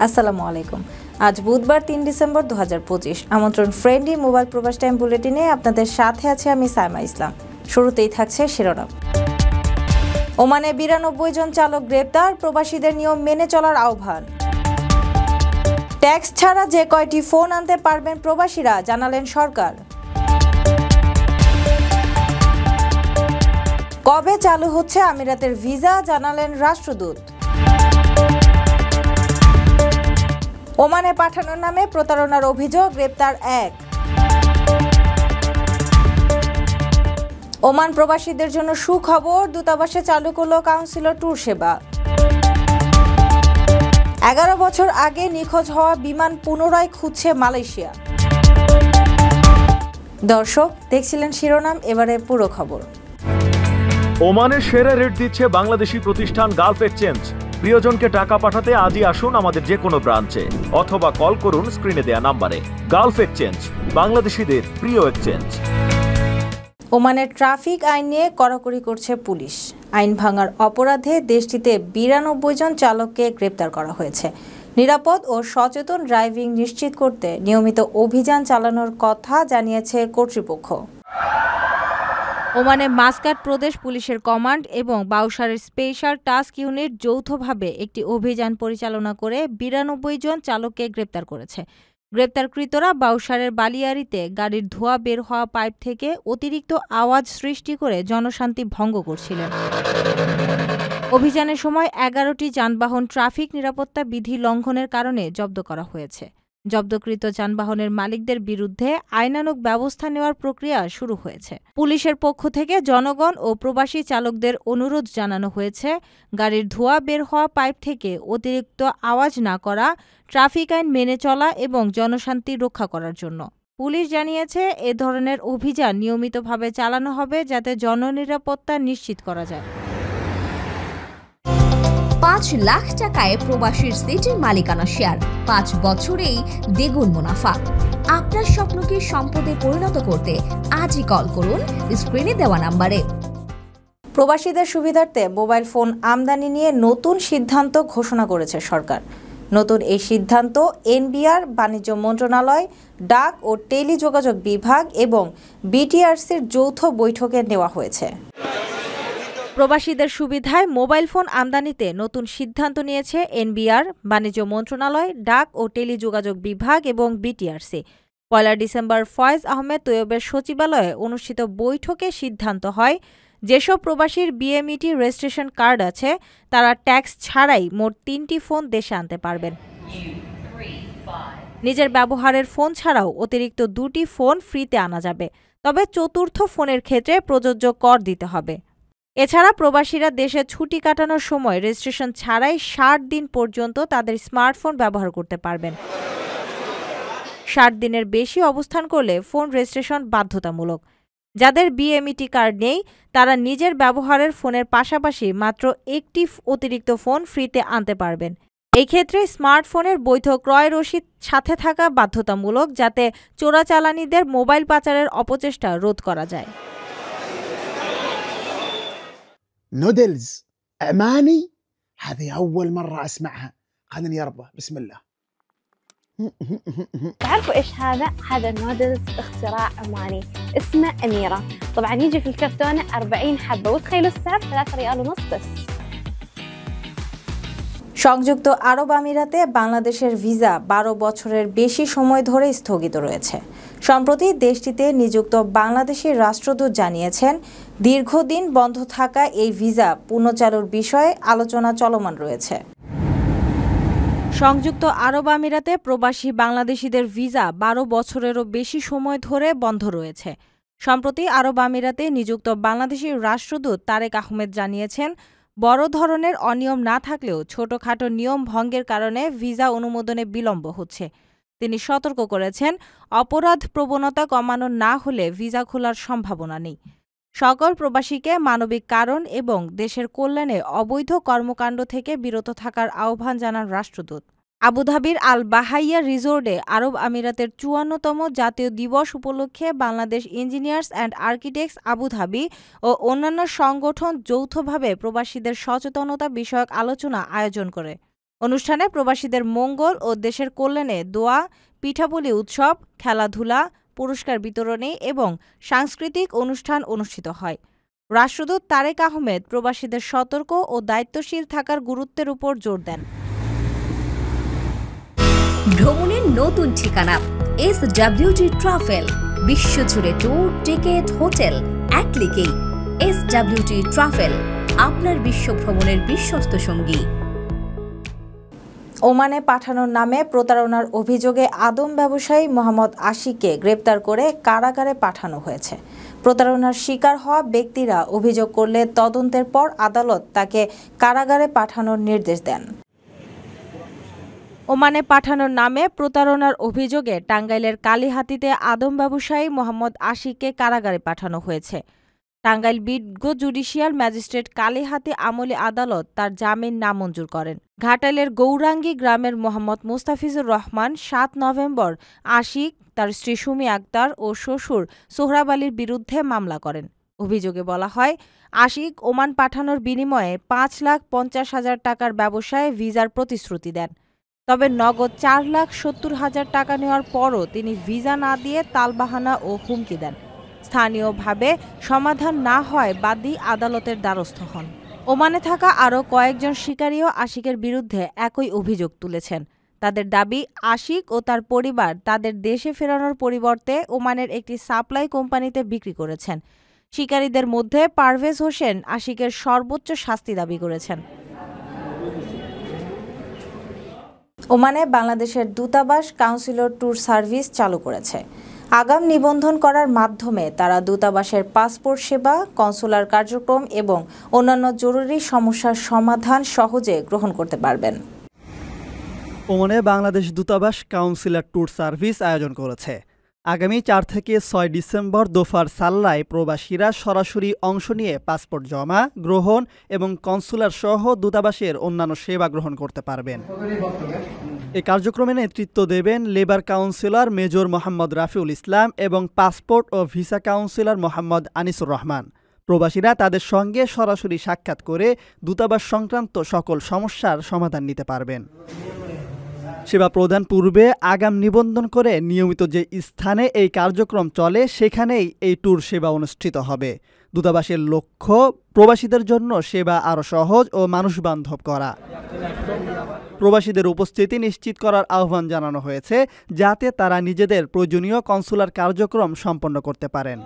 আসসালামু আলাইকুম। আজ বুধবার ৩ ডিসেম্বর ২০২৫। আমন্ত্রণ ফ্রেন্ডলি মোবাইল প্রবাস টাইম বুলেটিনে। আপনাদের সাথে আছে আমি সাইমা ইসলাম। শুরুতেই থাকছে শিরোনাম। ওমানে ৯২ জন চালক গ্রেপ্তার, প্রবাসীদের নিয়ম মেনে চলার আহ্বান। ট্যাক্স ছাড়া যে কয়টি ফোন আনতে পারবেন প্রবাসীরা, জানালেন সরকার। কবে চালু হচ্ছে আমিরাতের ভিসা, জানালেন রাষ্ট্রদূত। ওমানে পাঠানোর নামে প্রতারণার অভিযোগ, গ্রেপ্তার এক। ওমান প্রবাসীদের জন্য সুখবর, দূতাবাসে চালু করল কাউন্সিলর ট্যুর সেবা। ১১ বছর আগে নিখোঁজ হওয়া বিমান পুনরায় খুঁজছে মালয়েশিয়া। দর্শক, দেখছিলেন শিরোনাম, এবারে পুরো খবর। ওমানের সেরা রেট দিচ্ছে বাংলাদেশি প্রতিষ্ঠান গালফ এক্সচেঞ্জ। প্রিয়জনকে টাকা পাঠাতে আজই আসুন আমাদের যে কোনো ব্রাঞ্চে অথবা কল করুন স্ক্রিনে দেয়া নাম্বারে। গালফ এক্সচেঞ্জ, বাংলাদেশিদের প্রিয় এক্সচেঞ্জ। ওমানের ট্রাফিক আইন নিয়ে কড়াকড়ি করছে পুলিশ। আইন ভাঙার অপরাধে দেশটিতে ৯২ জন চালককে গ্রেপ্তার করা হয়েছে। নিরাপদ ও সচেতন ড্রাইভিং নিশ্চিত করতে নিয়মিত অভিযান চালানোর কথা জানিয়েছে কর্তৃপক্ষ। ওমানে মাসকাট প্রদেশ পুলিশের কমান্ড এবং বাউসারের স্পেশাল টাস্ক ইউনিট যৌথভাবে একটি অভিযান পরিচালনা করে ৯২ জন চালককে গ্রেপ্তার করেছে। গ্রেপ্তারকৃতরা বাউসারের বালিয়াড়িতে গাড়ির ধোঁয়া বের হওয়া পাইপ থেকে অতিরিক্ত আওয়াজ সৃষ্টি করে জনশান্তি ভঙ্গ করছিলেন। অভিযানের সময় ১১টি যানবাহন ট্রাফিক নিরাপত্তা বিধি লঙ্ঘনের কারণে জব্দ করা হয়েছে। জব্দকৃত যানবাহনের মালিকদের বিরুদ্ধে আইনানুগ ব্যবস্থা নেওয়ার প্রক্রিয়া শুরু হয়েছে। পুলিশের পক্ষ থেকে জনগণ ও প্রবাসী চালকদের অনুরোধ জানানো হয়েছে, গাড়ির ধোঁয়া বের হওয়া পাইপ থেকে অতিরিক্ত আওয়াজ না করা, ট্রাফিক আইন মেনে চলা এবং জনশান্তি রক্ষা করার জন্য। পুলিশ জানিয়েছে, এ ধরনের অভিযান নিয়মিতভাবে চালানো হবে যাতে জননিরাপত্তা নিশ্চিত করা যায়। ৫ লাখ টাকায় প্রবাসীর সিটির মালিকানা শেয়ার, ৫ বছরেই দ্বিগুণ মুনাফা। আপনার স্বপ্নকে সম্পদে পরিণত করতে আজই কল করুন স্ক্রিনে দেওয়া নাম্বারে। প্রবাসীদের সুবিধার্থে মোবাইল ফোন আমদানি নিয়ে নতুন সিদ্ধান্ত ঘোষণা করেছে সরকার। নতুন এই সিদ্ধান্ত এনবিআর, বাণিজ্য মন্ত্রণালয়, ডাক ও টেলিযোগাযোগ বিভাগ এবং বিটিআরসির যৌথ বৈঠকে নেওয়া হয়েছে। প্রবাসীদের সুবিধায় মোবাইল ফোন আমদানিতে নতুন সিদ্ধান্ত নিয়েছে এনবিআর, বাণিজ্য মন্ত্রণালয়, ডাক ও টেলিযোগাযোগ বিভাগ এবং বিটিআরসি। ১ ডিসেম্বর ফয়েজ আহমেদ তৈয়বের সচিবালয়ে অনুষ্ঠিত বৈঠকে সিদ্ধান্ত হয়, যেসব প্রবাসীর বিএমইটি রেজিস্ট্রেশন কার্ড আছে তারা ট্যাক্স ছাড়াই মোট ৩টি ফোন দেশে আনতে পারবেন। নিজের ব্যবহারের ফোন ছাড়াও অতিরিক্ত ২টি ফোন ফ্রিতে আনা যাবে, তবে চতুর্থ ফোনের ক্ষেত্রে প্রযোজ্য কর দিতে হবে। এছাড়া প্রবাসীরা দেশে ছুটি কাটানোর সময় রেজিস্ট্রেশন ছাড়াই ৬০ দিন পর্যন্ত তাদের স্মার্টফোন ব্যবহার করতে পারবেন। ৬০ দিনের বেশি অবস্থান করলে ফোন রেজিস্ট্রেশন বাধ্যতামূলক। যাদের বিএমইটি কার্ড নেই তারা নিজের ব্যবহারের ফোনের পাশাপাশি মাত্র একটি অতিরিক্ত ফোন ফ্রিতে আনতে পারবেন। এই ক্ষেত্রে স্মার্টফোনের বৈধ ক্রয় রসিদ সাথে থাকা বাধ্যতামূলক, যাতে চোরাচালানিদের মোবাইল পাচারের অপচেষ্টা রোধ করা যায়। نودلز عماني، هذه أول مرة أسمعها. خلينا يربى بسم الله. تعرفوا إيش هذا؟ هذا النودلز اختراع عماني اسمه أميرة. طبعا يجي في الكرتونة 40 حبة، وتخيلوا السعر 3 ريال ونص بس. সংযুক্ত আরব আমিরাতে বাংলাদেশের ভিসা ১২ বছরের বেশি সময় ধরে স্থগিত রয়েছে। সম্প্রতি দেশটিতে নিযুক্ত বাংলাদেশের রাষ্ট্রদূত জানিয়েছেন, দীর্ঘদিন বন্ধ থাকা এই ভিসা পুনঃচালুর বিষয়ে আলোচনা চলমান রয়েছে। সংযুক্ত আরব আমিরাতে প্রবাসী বাংলাদেশিদের ভিসা ১২ বছরেরও বেশি সময় ধরে বন্ধ রয়েছে। সম্প্রতি আরব আমিরাতে নিযুক্ত বাংলাদেশি রাষ্ট্রদূত তারেক আহমেদ জানিয়েছেন, বড় ধরনের অনিয়ম না থাকলেও ছোটখাটো নিয়ম ভঙ্গের কারণে ভিসা অনুমোদনে বিলম্ব হচ্ছে। তিনি সতর্ক করেছেন, অপরাধ প্রবণতা কমানো না হলে ভিসা খোলার সম্ভাবনা নেই। সকল প্রবাসীকে মানবিক কারণ এবং দেশের কল্যাণে অবৈধ কর্মকাণ্ড থেকে বিরত থাকার আহ্বান জানান রাষ্ট্রদূত। আবুধাবির আল বাহাইয়া রিসোর্টে আরব আমিরাতের ৫৪তম জাতীয় দিবস উপলক্ষে Bangladesh engineers and architects Abu Dhabi ও অন্যান্য সংগঠন যৌথভাবে প্রবাসীদের সচেতনতা বিষয়ক আলোচনা আয়োজন করে। অনুষ্ঠানে প্রবাসীদের মঙ্গল ও দেশের কল্যাণে দোয়া, পিঠাপুলি উৎসব, খেলাধুলা, পুরস্কার বিতরণী এবং সাংস্কৃতিক অনুষ্ঠান অনুষ্ঠিত হয়। রাষ্ট্রদূত তারেক আহমেদ প্রবাসীদের সতর্ক ও দায়িত্বশীল থাকার গুরুত্বের উপর জোর দেন। ভ্রমণের নতুন ঠিকানা SWT ট্রাভেল, বিশ্বজুড়ে ট্যুর, টিকেট, হোটেল এক ক্লিকেই। SWT ট্রাভেল, আপনার বিশ্ব ভ্রমণের বিশ্বস্ত সঙ্গী। ওমানে পাঠানোর নামে প্রতারণার অভিযোগে আদম ব্যবসায়ী মোহাম্মদ আশিককে গ্রেপ্তার করে কারাগারে পাঠানো হয়েছে। প্রতারণার শিকার হওয়া ব্যক্তিরা অভিযোগ করলে তদন্তের পর আদালত তাকে কারাগারে পাঠানোর নির্দেশ দেন। ওমানে পাঠানোর নামে প্রতারণার অভিযোগে টাঙ্গাইলের কালিহাতীতে আদম ব্যবসায়ী মোহাম্মদ আশিককে কারাগারে পাঠানো হয়েছে। টাঙ্গাইল বিজ্ঞ জুডিশিয়াল ম্যাজিস্ট্রেট কালিহাতী আমলি আদালত তার জামিন নামঞ্জুর করেন। ঘাটাইলের গৌরাঙ্গী গ্রামের মোহাম্মদ মুস্তাফিজুর রহমান ৭ নভেম্বর আশিক, তার স্ত্রী সুমি আক্তার ও শ্বশুর সোহরাব আলীর বিরুদ্ধে মামলা করেন। অভিযোগে বলা হয়, আশিক ওমান পাঠানোর বিনিময়ে ৫,৫০,০০০ টাকার ব্যবসায় ভিসার প্রতিশ্রুতি দেন। তবে নগদ ৪,৭০,০০০ টাকা নেওয়ার পরও তিনি ভিসা না দিয়ে তালবাহানা ও হুমকি দেন। স্থানীয়ভাবে সমাধান না হয় বাদী আদালতের দ্বারস্থ হন। ওমানে থাকা আরও কয়েকজন শিকারীও আশিকের বিরুদ্ধে একই অভিযোগ তুলেছেন। তাদের দাবি, আশিক ও তার পরিবার তাদের দেশে ফেরানোর পরিবর্তে ওমানের একটি সাপ্লাই কোম্পানিতে বিক্রি করেছেন। শিকারীদের মধ্যে পারভেজ হোসেন আশিকের সর্বোচ্চ শাস্তি দাবি করেছেন। ওমানে বাংলাদেশের দূতাবাস কাউন্সিলর ট্যুর সার্ভিস চালু করেছে। আগাম নিবন্ধন করার মাধ্যমে তারা দূতাবাসের পাসপোর্ট সেবা, কনসুলার কার্যক্রম এবং অন্যান্য জরুরি সমস্যার সমাধান সহজে গ্রহণ করতে পারবেন। ওমানে বাংলাদেশ দূতাবাস কাউন্সিলর ট্যুর সার্ভিস আয়োজন করেছে। আগামী ৪ থেকে ৬ ডিসেম্বর দোফার সাল্লায় প্রবাসীরা সরাসরি অংশ নিয়ে পাসপোর্ট জমা, গ্রহণ এবং কনসুলার সহ দূতাবাসের অন্যান্য সেবা গ্রহণ করতে পারবেন। এই কার্যক্রমে নেতৃত্ব দেবেন labour councillor major Mohammad Rafiul Islam এবং পাসপোর্ট ও ভিসা কাউন্সিলর মোহাম্মদ আনিসুর রহমান। প্রবাসীরা তাদের সঙ্গে সরাসরি সাক্ষাৎ করে দূতাবাস সংক্রান্ত সকল সমস্যার সমাধান নিতে পারবেন। সেবা প্রদান পূর্বে আগাম নিবন্ধন করে নিয়মিত যে স্থানে এই কার্যক্রম চলে সেখানেই এই ট্যুর সেবা অনুষ্ঠিত হবে। দূতাবাসের লক্ষ্য প্রবাসীদের জন্য সেবা আরও সহজ ও মানুষবান্ধব করা। প্রবাসীদের উপস্থিতি নিশ্চিত করার আহ্বান জানানো হয়েছে যাতে তারা নিজেদের প্রয়োজনীয় কনসুলার কার্যক্রম সম্পন্ন করতে পারেন।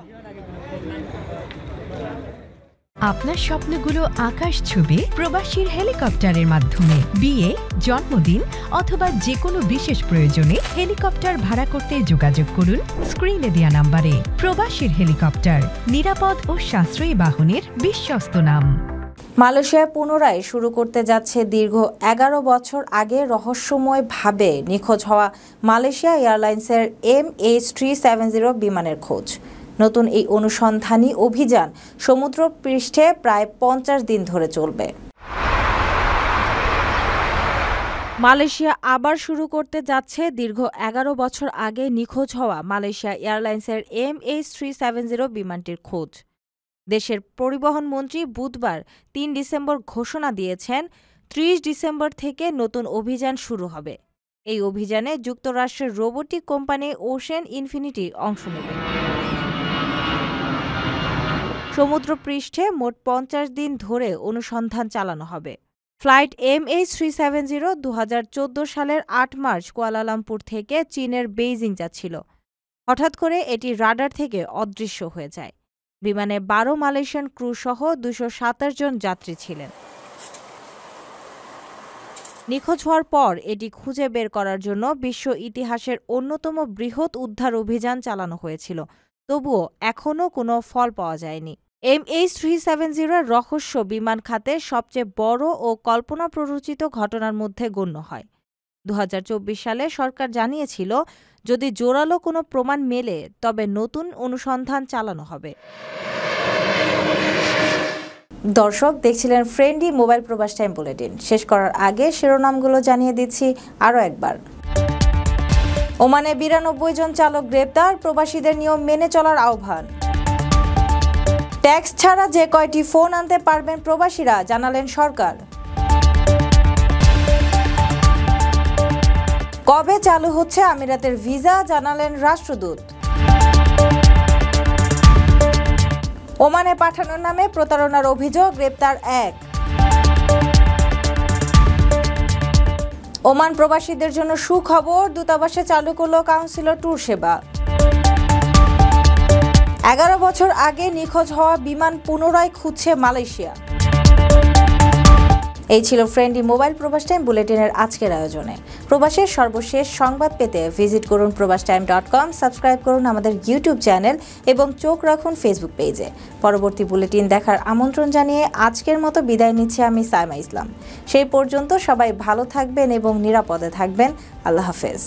আপনার স্বপ্নগুলো আকাশ ছুবে প্রবাসীর হেলিকপ্টারের মাধ্যমে। বিয়ে, জন্মদিন অথবা যে কোনো বিশেষ প্রয়োজনে হেলিকপ্টার ভাড়া করতে যোগাযোগ করুন স্ক্রিনে দেয়া নাম্বারে। প্রবাসীর হেলিকপ্টার, নিরাপদ ও সাশ্রয়ী বাহনের বিশ্বস্ত নাম। মালয়েশিয়ায় পুনরায় শুরু করতে যাচ্ছে দীর্ঘ ১১ বছর আগে রহস্যময়ভাবে নিখোঁজ হওয়া মালয়েশিয়া এয়ারলাইন্সের MH370 বিমানের খোঁজ। নতুন এই অনুসন্ধানী অভিযান সমুদ্র পৃষ্ঠে প্রায় ৫০ দিন ধরে চলবে। মালয়েশিয়া আবার শুরু করতে যাচ্ছে দীর্ঘ ১১ বছর আগে নিখোঁজ হওয়া মালয়েশিয়া এয়ারলাইন্সের MH370 বিমানটির খোঁজ। দেশের পরিবহন মন্ত্রী বুধবার ৩ ডিসেম্বর ঘোষণা দিয়েছেন ৩০ ডিসেম্বর থেকে নতুন অভিযান শুরু হবে। এই অভিযানে যুক্তরাষ্ট্রের রোবোটিক কোম্পানি ওশেন ইনফিনিটি অংশ নেবে। সমুদ্রপৃষ্ঠে মোট ৫০ দিন ধরে অনুসন্ধান চালানো হবে। ফ্লাইট MH370 ২০১৪ সালের ৮ মার্চ কুয়ালালামপুর থেকে চীনের বেইজিং যাচ্ছিল। হঠাৎ করে এটি রাডার থেকে অদৃশ্য হয়ে যায়। বিমানে ১২ মালয়েশিয়ান ক্রু সহ ২২৭ জন যাত্রী ছিলেন। নিখোঁজ হওয়ার পর এটি খুঁজে বের করার জন্য বিশ্ব ইতিহাসের অন্যতম বৃহৎ উদ্ধার অভিযান চালানো হয়েছিল। তবুও এখনও কোনো ফল পাওয়া যায়নি। MH370 রহস্য বিমান খাতে সবচেয়ে বড় ও কল্পনা প্ররোচিত ঘটনার মধ্যে গণ্য হয়। ২০২৪ সালে সরকার জানিয়েছিল যদি জোরালো কোনো প্রমাণ মেলে তবে নতুন অনুসন্ধান চালানো হবে। দর্শক দেখছিলেন ফ্রেন্ডলি মোবাইল প্রবাস টাইম বুলেটিন। শেষ করার আগে শিরোনামগুলো জানিয়ে দিচ্ছি আরও একবার। ওমানে ৯২ জন চালক গ্রেপ্তার, প্রবাসীদের নিয়ম মেনে চলার আহ্বান। ট্যাক্স ছাড়া যে কয়টি ফোন আনতে পারবেন প্রবাসীরা, জানালেন সরকার। কবে চালু হচ্ছে আমিরাতের ভিসা, জানালেন রাষ্ট্রদূত। ওমানে পাঠানোর নামে প্রতারণার অভিযোগ, গ্রেপ্তার 1। ওমান প্রবাসীদের জন্য সুখবর, দূতাবাসে চালু করল কাউন্সিলর ট্যুর সেবা। 11 বছর আগে নিখোঁজ হওয়া বিমান পুনরায় খুঁজছে মালয়েশিয়া। এই ছিল ফ্রেন্ডলি মোবাইল প্রবাস টাইম বুলেটিনের আজকের আয়োজনে। প্রবাসের সর্বশেষ সংবাদ পেতে ভিজিট করুন probastime.com, সাবস্ক্রাইব করুন আমাদের ইউটিউব চ্যানেল এবং চোখ রাখুন ফেসবুক পেজে। পরবর্তী বুলেটিন দেখার আমন্ত্রণ জানিয়ে আজকের মতো বিদায় নিচ্ছি আমি সাইমা ইসলাম। সেই পর্যন্ত সবাই ভালো থাকবেন এবং নিরাপদে থাকবেন। আল্লাহ হাফেজ।